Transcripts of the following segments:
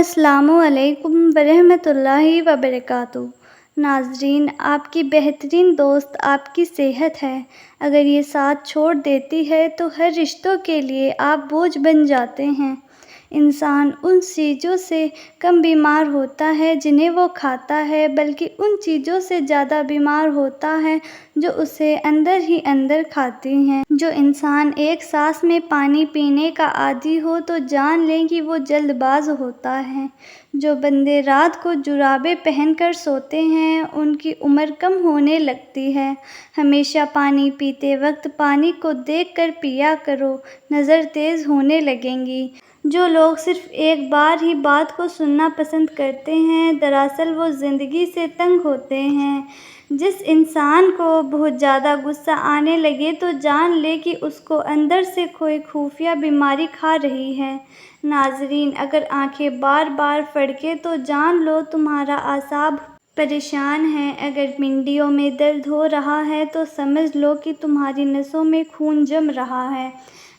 السلام علیکم ورحمۃ اللہ وبرکاتہ۔ ناظرین، آپ کی بہترین دوست آپ کی صحت ہے۔ اگر یہ ساتھ چھوڑ دیتی ہے تو ہر رشتوں کے لیے آپ بوجھ بن جاتے ہیں۔ انسان ان چیزوں سے کم بیمار ہوتا ہے جنہیں وہ کھاتا ہے، بلکہ ان چیزوں سے زیادہ بیمار ہوتا ہے جو اسے اندر ہی اندر کھاتی ہیں۔ جو انسان ایک سانس میں پانی پینے کا عادی ہو تو جان لیں کہ وہ جلد باز ہوتا ہے۔ جو بندے رات کو جرابیں پہن کر سوتے ہیں ان کی عمر کم ہونے لگتی ہے۔ ہمیشہ پانی پیتے وقت پانی کو دیکھ کر پیا کرو، نظر تیز ہونے لگیں گی۔ جو لوگ صرف ایک بار ہی بات کو سننا پسند کرتے ہیں دراصل وہ زندگی سے تنگ ہوتے ہیں۔ جس انسان کو بہت زیادہ غصہ آنے لگے تو جان لے کہ اس کو اندر سے کوئی خفیہ بیماری کھا رہی ہے۔ ناظرین، اگر آنکھیں بار بار پھڑکیں تو جان لو تمہارا اعصاب پریشان ہیں۔ اگر منڈیوں میں درد ہو رہا ہے تو سمجھ لو کہ تمہاری نسوں میں خون جم رہا ہے۔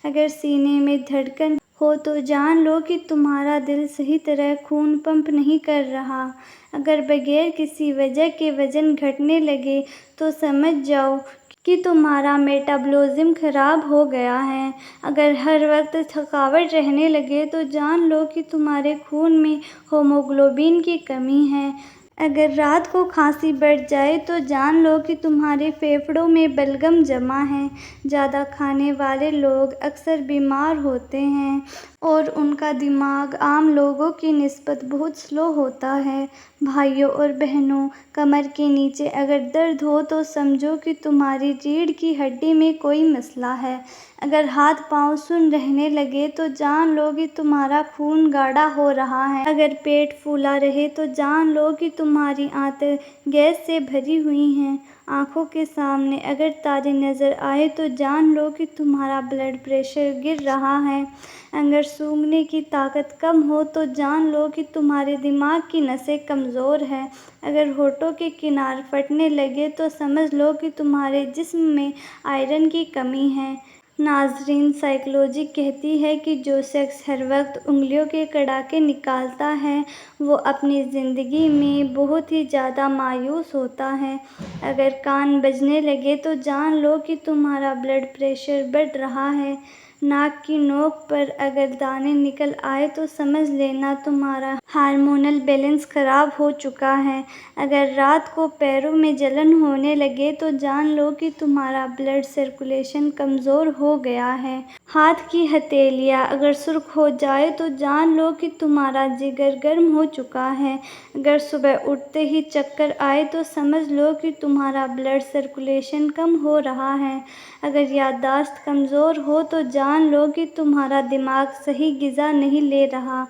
اگر سینے میں دھڑکن ہو تو جان لو کہ تمہارا دل صحیح طرح خون پمپ نہیں کر رہا۔ اگر بغیر کسی وجہ کے وزن گھٹنے لگے تو سمجھ جاؤ کہ تمہارا میٹابولزم خراب ہو گیا ہے۔ اگر ہر وقت تھکاوٹ رہنے لگے تو جان لو کہ تمہارے خون میں ہیموگلوبن کی کمی ہے۔ اگر رات کو کھانسی بڑھ جائے تو جان لو کہ تمہارے پھیپھڑوں میں بلغم جمع ہے۔ زیادہ کھانے والے لوگ اکثر بیمار ہوتے ہیں اور ان کا دماغ عام لوگوں کی نسبت بہت سلو ہوتا ہے۔ بھائیو اور بہنوں، کمر کے نیچے اگر درد ہو تو سمجھو کہ تمہاری ریڑھ کی ہڈی میں کوئی مسئلہ ہے۔ اگر ہاتھ پاؤں سن رہنے لگے تو جان لو کہ تمہارا خون گاڑھا ہو رہا ہے۔ اگر پیٹ پھولا رہے تو جان لو کہ تمہاری آنتیں گیس سے بھری ہوئی ہیں۔ آنکھوں کے سامنے اگر تارے نظر آئے تو جان لو کہ تمہارا بلڈ پریشر گر رہا ہے۔ اگر سونگھنے کی طاقت کم ہو تو جان لو کہ تمہارے دماغ کی نسیں کمزور ہیں۔ اگر ہونٹوں کے کنارے پھٹنے لگے تو سمجھ لو کہ تمہارے جسم میں آئرن کی کمی ہے۔ ناظرین، سائیکالوجی کہتی ہے کہ جو شخص ہر وقت انگلیوں کے کڑاکے نکالتا ہے وہ اپنی زندگی میں بہت ہی زیادہ مایوس ہوتا ہے۔ اگر کان بجنے لگے تو جان لو کہ تمہارا بلڈ پریشر بڑھ رہا ہے۔ ناک کی نوک پر اگر دانے نکل آئے تو سمجھ لینا تمہارا ہارمونل بیلنس خراب ہو چکا ہے۔ اگر رات کو پیروں میں جلن ہونے لگے تو جان لو کہ تمہارا بلڈ سرکولیشن کمزور ہو گیا ہے۔ ہاتھ کی ہتھیلیاں اگر سرخ ہو جائیں تو جان لو کہ تمہارا جگر گرم ہو چکا ہے۔ اگر صبح اٹھتے ہی چکر آئے تو سمجھ لو کہ تمہارا بلڈ سرکولیشن کم ہو رہا ہے۔ اگر یادداشت کمزور ہو تو جان لو کہ تمہارا دماغ صحیح غذا نہیں لے رہا۔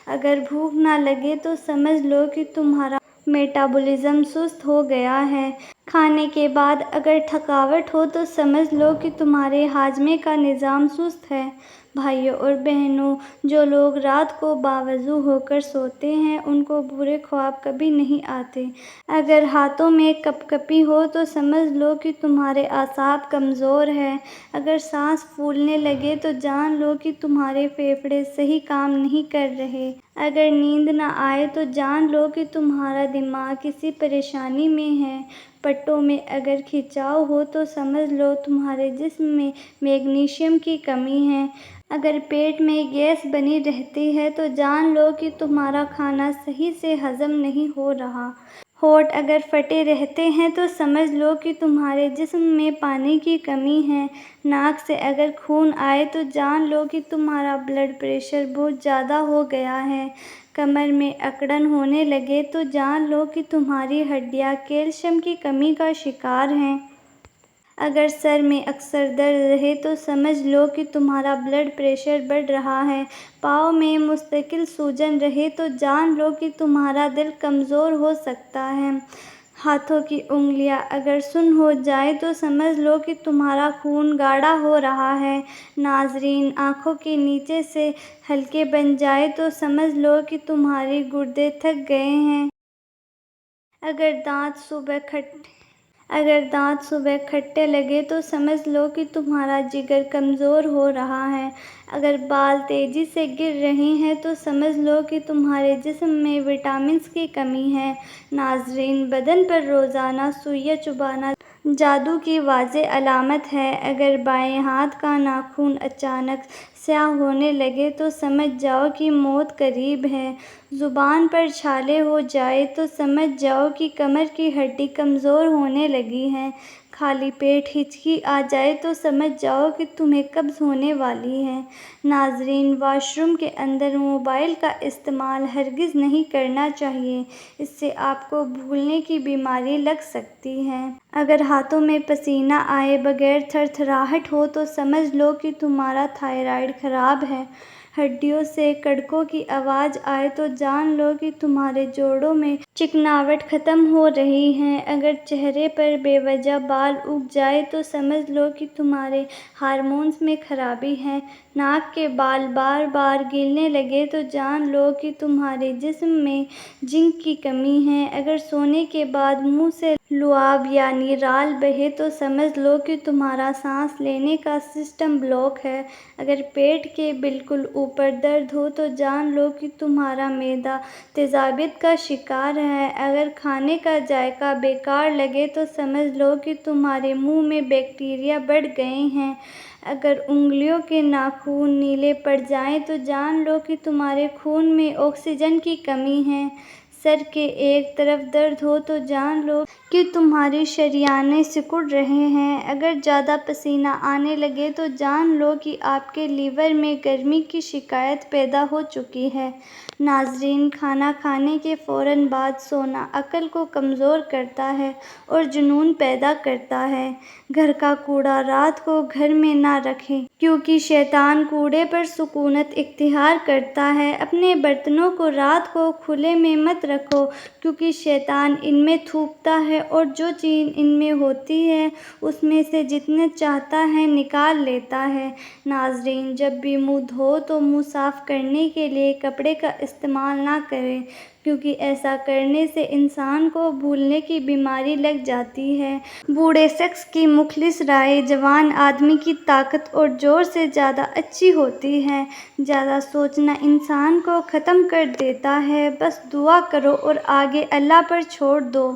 اگر بھوک نہ لگے تو سمجھ لو کہ تمہارا میٹابولزم سست ہو گیا ہے۔ کھانے کے بعد اگر تھکاوٹ ہو تو سمجھ لو کہ تمہارے ہاضمے کا نظام سست ہے۔ بھائیو اور بہنوں، جو لوگ رات کو باوضو ہو کر سوتے ہیں ان کو برے خواب کبھی نہیں آتے۔ اگر ہاتھوں میں کپکپی ہو تو سمجھ لو کہ تمہارے اعصاب کمزور ہیں۔ اگر سانس پھولنے لگے تو جان لو کہ تمہارے پھیپھڑے صحیح کام نہیں کر رہے۔ اگر نیند نہ آئے تو جان لو کہ تمہارا دماغ کسی پریشانی میں ہے۔ پٹوں میں اگر کھنچاؤ ہو تو سمجھ لو تمہارے جسم میں میگنیشیم کی کمی ہے۔ اگر پیٹ میں گیس بنی رہتی ہے تو جان لو کہ تمہارا کھانا صحیح سے ہضم نہیں ہو رہا۔ ہونٹ اگر پھٹے رہتے ہیں تو سمجھ لو کہ تمہارے جسم میں پانی کی کمی ہے۔ ناک سے اگر خون آئے تو جان لو کہ تمہارا بلڈ پریشر بہت زیادہ ہو گیا ہے۔ کمر میں اکڑن ہونے لگے تو جان لو کہ تمہاری ہڈیاں کیلشیم کی کمی کا شکار ہیں۔ اگر سر میں اکثر درد رہے تو سمجھ لو کہ تمہارا بلڈ پریشر بڑھ رہا ہے۔ پاؤں میں مستقل سوجن رہے تو جان لو کہ تمہارا دل کمزور ہو سکتا ہے۔ ہاتھوں کی انگلیاں اگر سن ہو جائیں تو سمجھ لو کہ تمہارا خون گاڑھا ہو رہا ہے۔ ناظرین، آنکھوں کے نیچے سے حلقے بن جائیں تو سمجھ لو کہ تمہارے گردے تھک گئے ہیں۔ اگر دانت صبح اگر دانت صبح کھٹے لگے تو سمجھ لو کہ تمہارا جگر کمزور ہو رہا ہے۔ اگر بال تیزی سے گر رہے ہیں تو سمجھ لو کہ تمہارے جسم میں وٹامنز کی کمی ہے۔ ناظرین، بدن پر روزانہ سوئیاں چبھانا جادو کی واضح علامت ہے۔ اگر بائیں ہاتھ کا ناخن اچانک سیاہ ہونے لگے تو سمجھ جاؤ کہ موت قریب ہے۔ زبان پر چھالے ہو جائیں تو سمجھ جاؤ کہ کمر کی ہڈی کمزور ہونے لگی ہے۔ خالی پیٹ ہچکی آ جائے تو سمجھ جاؤ کہ تمہیں قبض ہونے والی ہے۔ ناظرین، واش روم کے اندر موبائل کا استعمال ہرگز نہیں کرنا چاہیے، اس سے آپ کو بھولنے کی بیماری لگ سکتی ہے۔ اگر ہاتھوں میں پسینہ آئے بغیر تھر تھراہٹ ہو تو سمجھ لو کہ تمہارا تھائرائیڈ خراب ہے۔ ہڈیوں سے کڑکوں کی آواز آئے تو جان لو کہ تمہارے جوڑوں میں چکناہٹ ختم ہو رہی ہے۔ اگر چہرے پر بے وجہ بال اگ جائیں تو سمجھ لو کہ تمہارے ہارمونز میں خرابی ہے۔ ناک کے بال بار بار گرنے لگے تو جان لو کہ تمہارے جسم میں زنک کی کمی ہے۔ اگر سونے کے بعد منہ سے لعاب یعنی رال بہے تو سمجھ لو کہ تمہارا سانس لینے کا سسٹم بلاک ہے۔ اگر پیٹ کے بالکل اوپر درد ہو تو جان لو کہ تمہارا معدہ تیزابیت کا شکار ہے۔ اگر کھانے کا ذائقہ بیکار لگے تو سمجھ لو کہ تمہارے منہ میں بیکٹیریا بڑھ گئے ہیں۔ اگر انگلیوں کے ناخن نیلے پڑ جائیں تو جان لو کہ تمہارے خون میں آکسیجن کی کمی ہے۔ سر کے ایک طرف درد ہو تو جان لو کہ تمہاری شریانیں سکڑ رہے ہیں۔ اگر زیادہ پسینہ آنے لگے تو جان لو کہ آپ کے لیور میں گرمی کی شکایت پیدا ہو چکی ہے۔ ناظرین، کھانا کھانے کے فوراً بعد سونا عقل کو کمزور کرتا ہے اور جنون پیدا کرتا ہے۔ گھر کا کوڑا رات کو گھر میں نہ رکھیں کیونکہ شیطان کوڑے پر سکونت اختیار کرتا ہے۔ اپنے برتنوں کو رات کو کھلے میں مت رکھو کیونکہ شیطان ان میں تھوکتا ہے اور جو چیز ان میں ہوتی ہے اس میں سے جتنا چاہتا ہے نکال لیتا ہے۔ ناظرین، جب بھی منہ دھوؤ تو منہ صاف کرنے کے لیے کپڑے کا استعمال نہ کریں کیونکہ ایسا کرنے سے انسان کو بھولنے کی بیماری لگ جاتی ہے۔ بوڑھے شخص کی مخلص رائے جوان آدمی کی طاقت اور زور سے زیادہ اچھی ہوتی ہے۔ زیادہ سوچنا انسان کو ختم کر دیتا ہے۔ بس دعا کرو اور آگے اللہ پر چھوڑ دو۔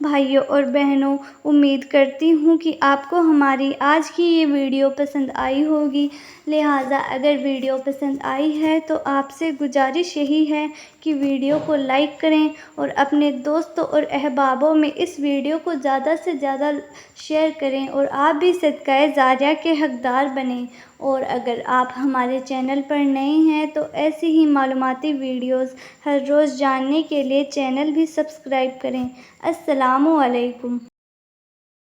بھائیو اور بہنوں، امید کرتی ہوں کہ آپ کو ہماری آج کی یہ ویڈیو پسند آئی ہوگی، لہٰذا اگر ویڈیو پسند آئی ہے تو آپ سے گزارش یہی ہے کہ ویڈیو کو لائک کریں اور اپنے دوستوں اور احبابوں میں اس ویڈیو کو زیادہ سے زیادہ شیئر کریں اور آپ بھی صدقہ جاریہ کے حقدار بنیں۔ اور اگر آپ ہمارے چینل پر نئے ہیں تو ایسی ہی معلوماتی ویڈیوز ہر روز جاننے کے لیے چینل بھی سبسکرائب کریں۔ السلام علیکم۔